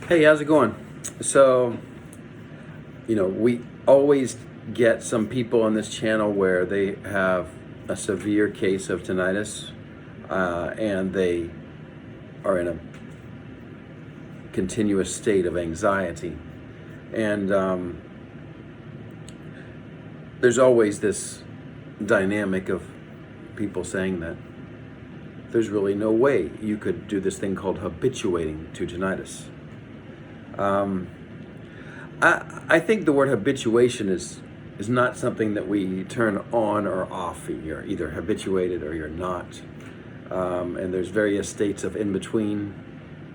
Hey, how's it going? So, we always get some people on this channel where they have a severe case of tinnitus and they are in a continuous state of anxiety. And there's always this dynamic of people saying that there's really no way you could do this thing called habituating to tinnitus. I think the word habituation is not something that we turn on or off. You're either habituated or you're not. And there's various states of in between.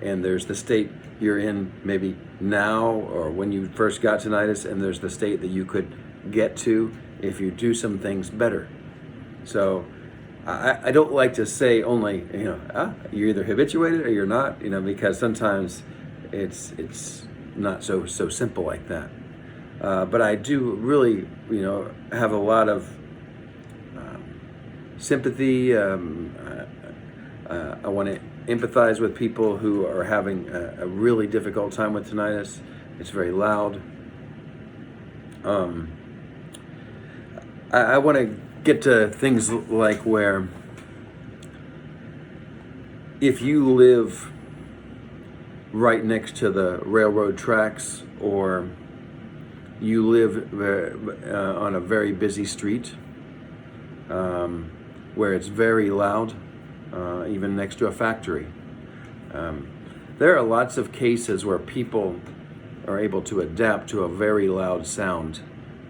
And there's the state you're in maybe now or when you first got tinnitus, and there's the state that you could get to if you do some things better. So I don't like to say only, you're either habituated or you're not, because sometimes it's not so simple like that. But I do really, have a lot of sympathy. I want to empathize with people who are having a really difficult time with tinnitus. It's very loud. I want to get to things like where if you live right next to the railroad tracks, or you live on a very busy street where it's very loud, even next to a factory. There are lots of cases where people are able to adapt to a very loud sound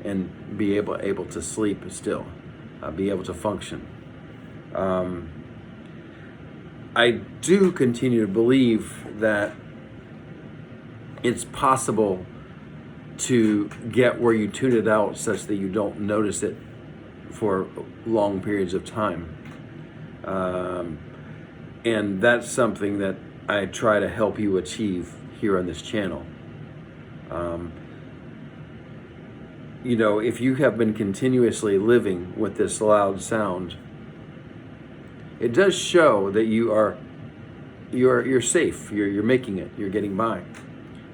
and be able to sleep still, be able to function. I do continue to believe that it's possible to get where you tune it out such that you don't notice it for long periods of time. And that's something that I try to help you achieve here on this channel. If you have been continuously living with this loud sound, it does show that you're safe, you're making it, you're getting by.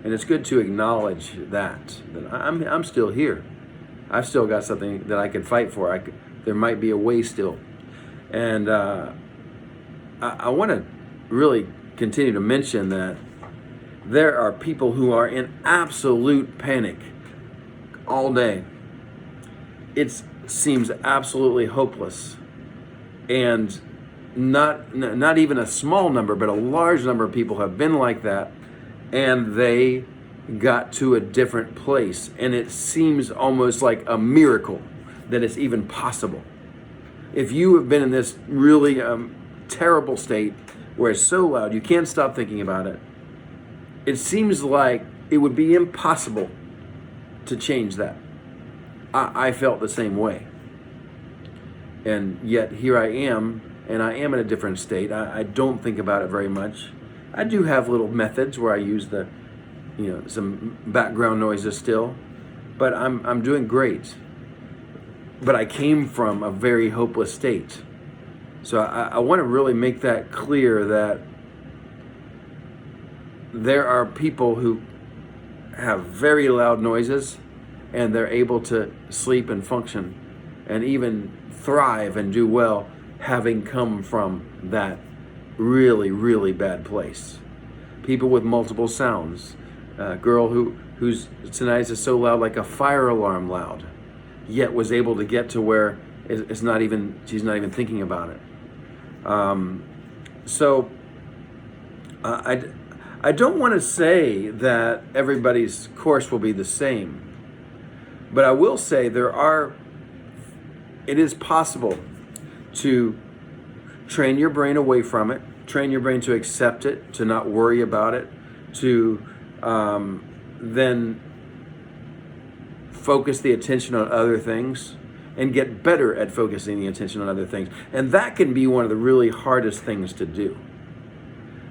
And it's good to acknowledge that I'm still here. I've still got something that I can fight for. There might be a way still. And I want to really continue to mention that there are people who are in absolute panic all day. It seems absolutely hopeless. And not even a small number, but a large number of people have been like that, and they got to a different place. And it seems almost like a miracle that it's even possible. If you have been in this really terrible state where it's so loud you can't stop thinking about it, it seems like it would be impossible to change that. I felt the same way. And yet here I am, and I am in a different state. I don't think about it very much. I do have little methods where I use some background noises still, but I'm doing great. But I came from a very hopeless state. So I want to really make that clear that there are people who have very loud noises and they're able to sleep and function and even thrive and do well, having come from that really, really bad place. People with multiple sounds. A girl whose tinnitus is so loud, like a fire alarm loud, yet was able to get to where she's not even thinking about it. So I don't want to say that everybody's course will be the same, but I will say it is possible to train your brain away from it, train your brain to accept it, to not worry about it, to then focus the attention on other things and get better at focusing the attention on other things. And that can be one of the really hardest things to do,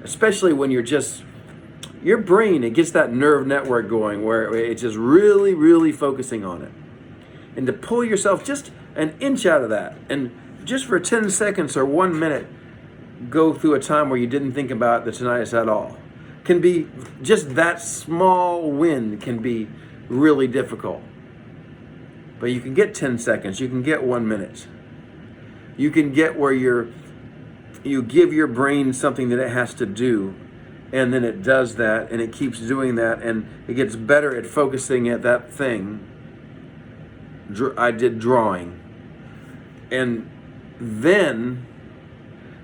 especially when your brain, it gets that nerve network going where it's just really, really focusing on it. And to pull yourself just an inch out of that, and just for 10 seconds or 1 minute, go through a time where you didn't think about the tinnitus at all. can be, just that small win can be really difficult. But you can get 10 seconds, you can get 1 minute. You can get where you give your brain something that it has to do, and then it does that, and it keeps doing that, and it gets better at focusing at that thing. I did drawing. And then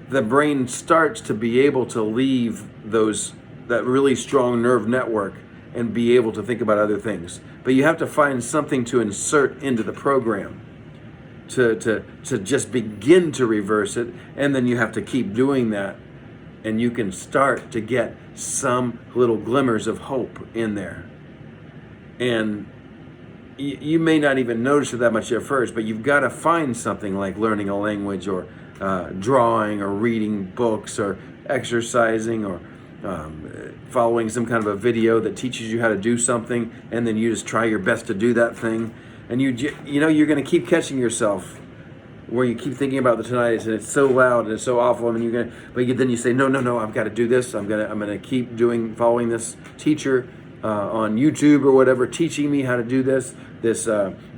the brain starts to be able to leave that really strong nerve network and be able to think about other things. But you have to find something to insert into the program to just begin to reverse it, and then you have to keep doing that, and you can start to get some little glimmers of hope in there. And you may not even notice it that much at first, but you've got to find something like learning a language, or drawing, or reading books, or exercising, or following some kind of a video that teaches you how to do something, and then you just try your best to do that thing. And you know you're going to keep catching yourself where you keep thinking about the tinnitus, and it's so loud and it's so awful. I mean, then you say, no, I've got to do this. I'm gonna keep following this teacher on YouTube or whatever, teaching me how to do this. This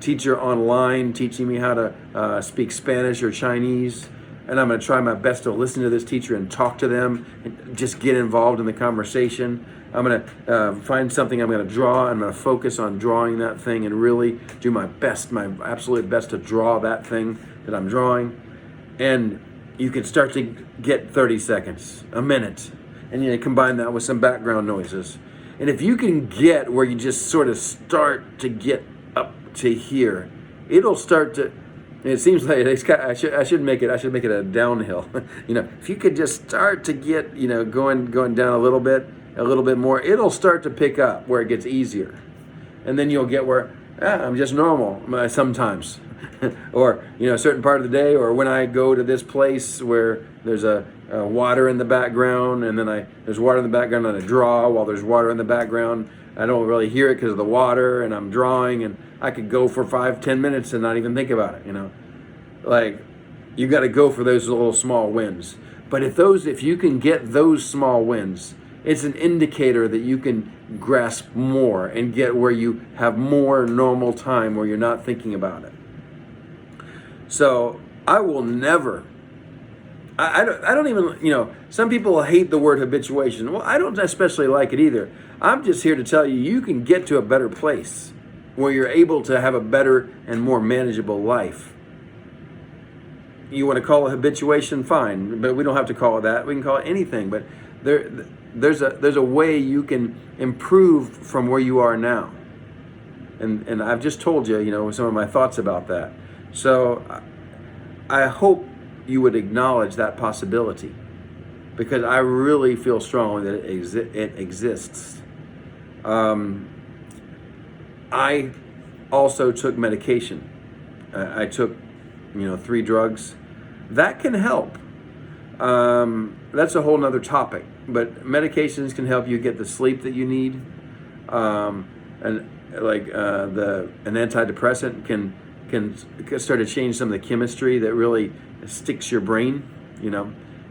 teacher online teaching me how to speak Spanish or Chinese, and I'm going to try my best to listen to this teacher and talk to them and just get involved in the conversation. I'm going to find something I'm going to draw. I'm going to focus on drawing that thing and really do my best, my absolute best to draw that thing that I'm drawing. And you can start to get 30 seconds, a minute, and you combine that with some background noises. And if you can get where you just sort of start to get up to here, it'll start to, it seems like I should make it a downhill. If you could just start to get, going down a little bit more, it'll start to pick up where it gets easier. And then you'll get where, I'm just normal sometimes. Or, a certain part of the day, or when I go to this place where there's a water in the background, and then there's water in the background and I draw while there's water in the background. I don't really hear it because of the water, and I'm drawing, and I could go for 5-10 minutes and not even think about it, Like, you got to go for those little small wins. But if you can get those small wins, it's an indicator that you can grasp more and get where you have more normal time where you're not thinking about it. So I will never, I don't even, some people hate the word habituation. Well, I don't especially like it either. I'm just here to tell you, you can get to a better place where you're able to have a better and more manageable life. You want to call it habituation, fine, but we don't have to call it that. We can call it anything, but there's a way you can improve from where you are now. And I've just told you, some of my thoughts about that. So I hope you would acknowledge that possibility, because I really feel strongly that it exists. I also took medication. I took, 3 drugs. That can help. That's a whole nother topic. But medications can help you get the sleep that you need. And like an antidepressant can start to change some of the chemistry that really sticks your brain,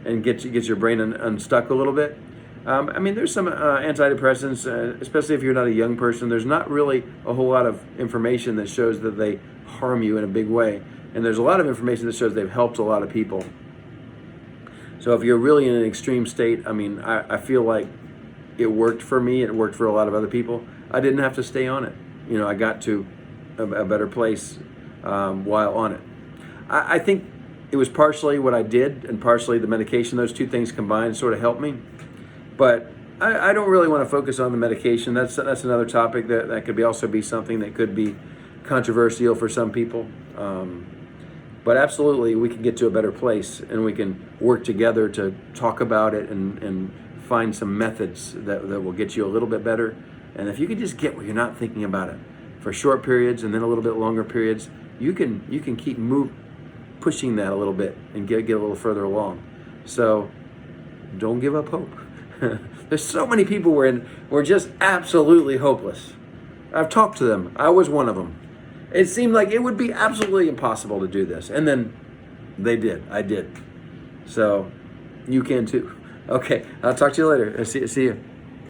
and gets your brain unstuck a little bit. There's some antidepressants, especially if you're not a young person. There's not really a whole lot of information that shows that they harm you in a big way. And there's a lot of information that shows they've helped a lot of people. So if you're really in an extreme state, I feel like it worked for me. It worked for a lot of other people. I didn't have to stay on it. I got to a better place while on it. I think it was partially what I did and partially the medication. Those two things combined sort of helped me. But I don't really want to focus on the medication. That's another topic that could also be something that could be controversial for some people. But absolutely, we can get to a better place, and we can work together to talk about it and find some methods that will get you a little bit better. And if you can just get where you're not thinking about it for short periods and then a little bit longer periods, you can keep pushing that a little bit and get a little further along. So don't give up hope. There's so many people we're just absolutely hopeless. I've talked to them. I was one of them. It seemed like it would be absolutely impossible to do this. And then they did. I did. So you can too. Okay, I'll talk to you later. See you.